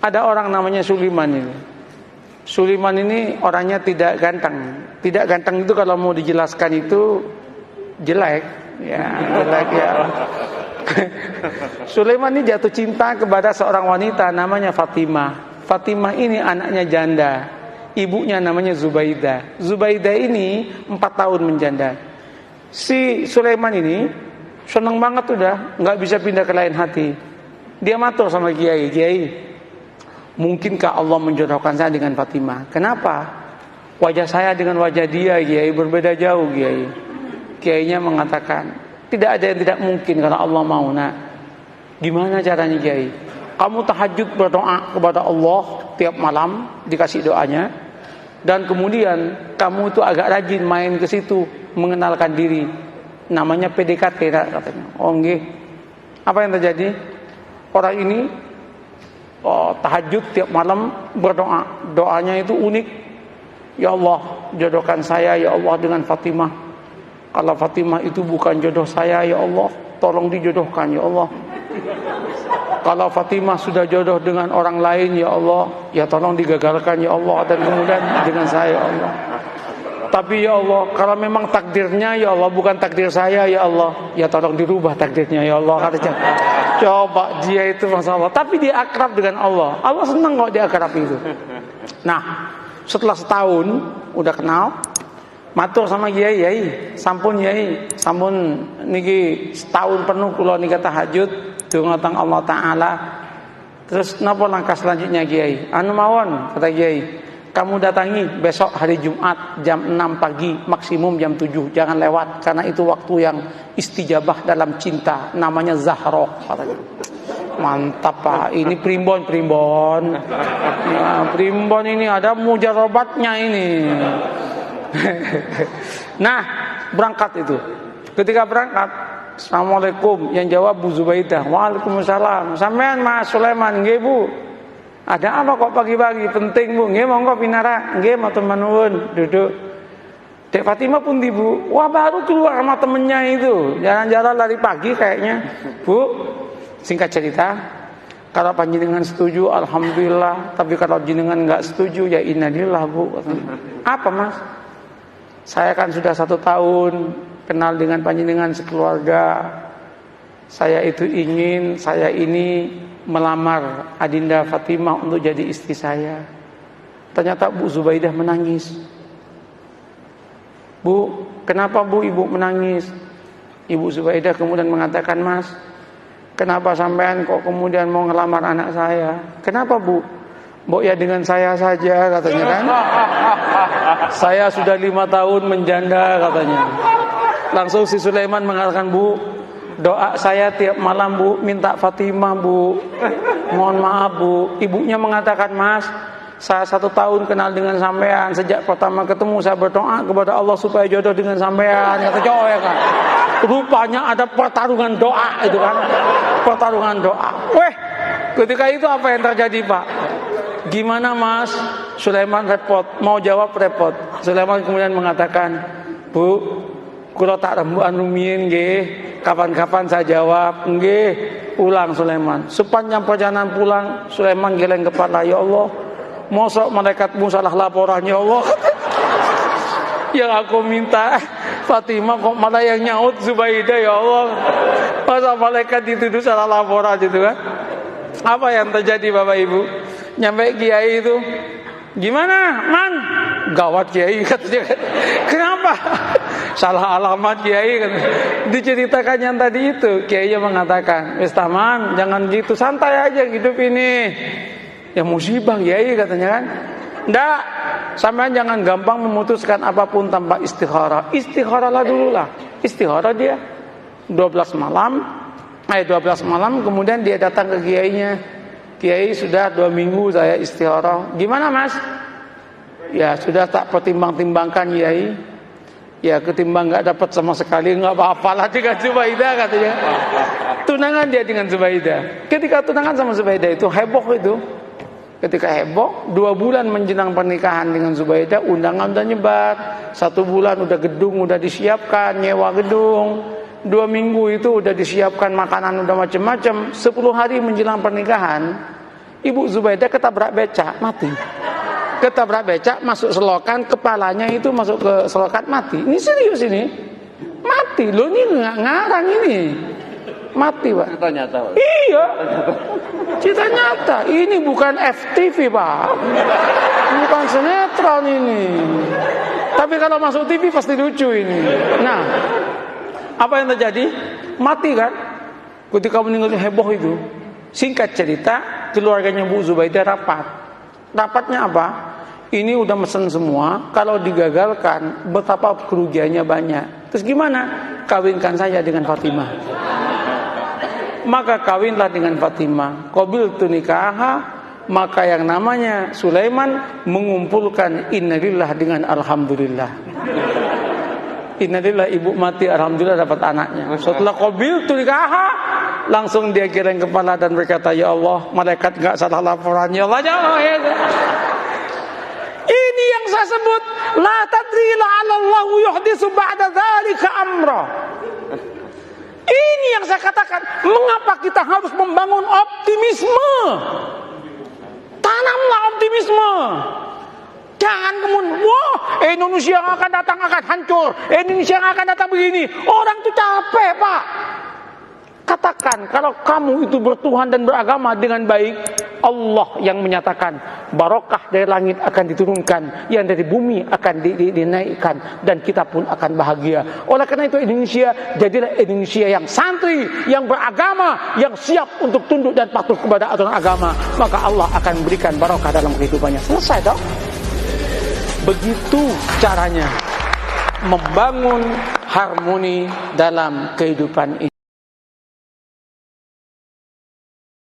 Ada orang namanya Sulaiman ini. Sulaiman ini orangnya tidak ganteng. Tidak ganteng itu kalau mau dijelaskan itu jelek, ya jelek ya. Sulaiman ini jatuh cinta kepada seorang wanita namanya Fatimah. Fatimah ini anaknya janda. Ibunya namanya Zubaidah. Zubaidah ini 4 tahun menjanda. Si Sulaiman ini senang banget udah, nggak bisa pindah ke lain hati. Dia matur sama Kiai, Kiai, mungkinkah Allah menjodohkan saya dengan Fatimah? Kenapa? Wajah saya dengan wajah dia, Kiai, berbeda jauh, Kiai. Kiainya mengatakan, tidak ada yang tidak mungkin kalau Allah mau, nak. Gimana caranya, Kiai? Kamu tahajud berdoa kepada Allah tiap malam, dikasih doanya. Dan kemudian kamu itu agak rajin main ke situ, mengenalkan diri. Namanya PDKT, katanya. Oh, nggih. Apa yang terjadi? Orang ini tahajud tiap malam berdoa. Doanya itu unik. Ya Allah, jodohkan saya ya Allah dengan Fatimah. Kalau Fatimah itu bukan jodoh saya ya Allah, tolong dijodohkan ya Allah. Kalau Fatimah sudah jodoh dengan orang lain ya Allah, ya tolong digagalkan ya Allah, dan kemudian dengan saya ya Allah. Tapi ya Allah, kalau memang takdirnya ya Allah bukan takdir saya ya Allah, ya tolong dirubah takdirnya ya Allah, katanya. Coba dia itu masalah, tapi dia akrab dengan Allah. Allah senang kok dia akrab itu. Nah, setelah setahun udah kenal, matur sama Kiai, Kiai, sampun Kiai, sampun niki setahun penuh kula nika tahajud donga teng Allah taala. Terus napa langkah selanjutnya Kiai? Anu mawon, kata Kiai, kamu datangi besok hari Jumat jam 6 pagi, maksimum jam 7, jangan lewat karena itu waktu yang istijabah dalam cinta, namanya Zahroh, katanya. Mantap Pak, ini primbon. Ya, primbon ini ada mujarobatnya ini. Nah, berangkat itu. Ketika berangkat, Assalamualaikum, yang jawab Bu Zubaidah. Waalaikumsalam. Sampean Mas Sulaiman, nggih Bu. Ada apa kok pagi-pagi? Penting Bu. Nggih monggo pinara. Nggih matur nuwun, duduk. Dek Fatimah pun di Bu. Wah, baru keluar sama temennya itu. Jalan-jalan lari pagi kayaknya. Bu, singkat cerita, kalau panjenengan setuju alhamdulillah, tapi kalau jenengan enggak setuju ya innalillah Bu. Apa Mas? Saya kan sudah 1 tahun kenal dengan panjenengan sekeluarga. Saya ini melamar Adinda Fatimah untuk jadi istri saya. Ternyata Bu Zubaidah menangis. Bu, kenapa Bu ibu menangis? Ibu Zubaidah kemudian mengatakan, Mas, kenapa sampean kok kemudian mau ngelamar anak saya? Kenapa Bu? Mbok ya dengan saya saja, katanya kan. Saya sudah 5 tahun menjanda, katanya. Langsung si Sulaiman mengatakan, Bu, doa saya tiap malam Bu, minta Fatimah Bu. Mohon maaf Bu. Ibunya mengatakan, Mas, saya 1 tahun kenal dengan sampean. Sejak pertama ketemu saya berdoa kepada Allah supaya jodoh dengan sampean. Kata cowok ya kan. Rupanya ada pertarungan doa itu kan. Pertarungan doa. Ketika itu apa yang terjadi Pak? Gimana Mas? Sulaiman repot, mau jawab repot. Sulaiman kemudian mengatakan, Bu, kula tak rembukan rumiyin nggih, kapan-kapan saya jawab. Nggih, ulang Sulaiman. Sepanjang perjalanan pulang, Sulaiman geleng kepala, ya Allah, mosok malaikatmu salah laporan ya Allah. Yang aku minta Fatimah kok malah yang nyaut Zubaidah ya Allah. Masa malaikat dituduh salah laporan gitu kan? Apa yang terjadi Bapak Ibu? Nyampe Kiai itu, gimana Man? Gawat Kiai katanya. Kenapa? Salah alamat Kiai katanya. Diceritakan yang tadi itu, Kiainya mengatakan, wis taman, jangan gitu, santai aja hidup ini. Ya musibah Kiai katanya kan. Nggak, sampean jangan gampang memutuskan apapun tanpa istikharah. Istikharahlah dulu lah. Istikharah dia 12 malam kemudian dia datang ke Kiainya. Kiai, sudah 2 minggu saya istikharah. Gimana Mas? Ya sudah tak pertimbang-timbangkan Kiai. Ya ketimbang nggak dapat sama sekali, nggak apa-apalah dengan Zubaidah katanya. Tunangan dia dengan Zubaidah. Ketika tunangan sama Zubaidah itu heboh itu. Ketika heboh, 2 bulan menjelang pernikahan dengan Zubaidah, undangan udah nyebar. 1 bulan udah gedung udah disiapkan, nyewa gedung. 2 minggu itu udah disiapkan makanan udah macam-macam. 10 hari menjelang pernikahan, Ibu Zubaidah ketabrak becak, mati. Ketabrak becak, masuk selokan, kepalanya itu masuk ke selokan, mati. Ini serius ini. Mati. Loh ini nggak ngarang ini. Mati, Pak. Cerita nyata, Pak. Iya. Cerita nyata. Ini bukan FTV, Pak. Bukan sinetron ini. Tapi kalau masuk TV pasti lucu ini. Nah, apa yang terjadi? Mati kan? Ketika meninggal heboh itu. Singkat cerita, keluarganya Bu Zubaidah rapat. Rapatnya apa? Ini udah mesen semua. Kalau digagalkan, betapa kerugiannya banyak. Terus gimana? Kawinkan saya dengan Fatimah. Maka kawinlah dengan Fatimah. Qabiltu nikaha. Maka yang namanya Sulaiman mengumpulkan innalillah dengan alhamdulillah. Innalillah, ibu mati, alhamdulillah dapat anaknya. Setelah qabiltu nikaha, langsung dia geleng kepala dan berkata, ya Allah, malaikat enggak salah laporan. Ya Allah, ya Allah. Ini yang saya sebut la tadri la'allahu yuhdisu ba'da dzalika amra. Ini yang saya katakan, mengapa kita harus membangun optimisme? Tanamlah optimisme. Jangan kemudian, wah, Indonesia yang akan datang akan hancur, Indonesia yang akan datang begini. Orang itu capek, Pak. Katakan, kalau kamu itu bertuhan dan beragama dengan baik, Allah yang menyatakan barokah dari langit akan diturunkan, yang dari bumi akan dinaikkan, dan kita pun akan bahagia. Oleh karena itu Indonesia jadilah Indonesia yang santri, yang beragama, yang siap untuk tunduk dan patuh kepada aturan agama. Maka Allah akan memberikan barokah dalam kehidupannya. Selesai dong. Begitu caranya membangun harmoni dalam kehidupan ini.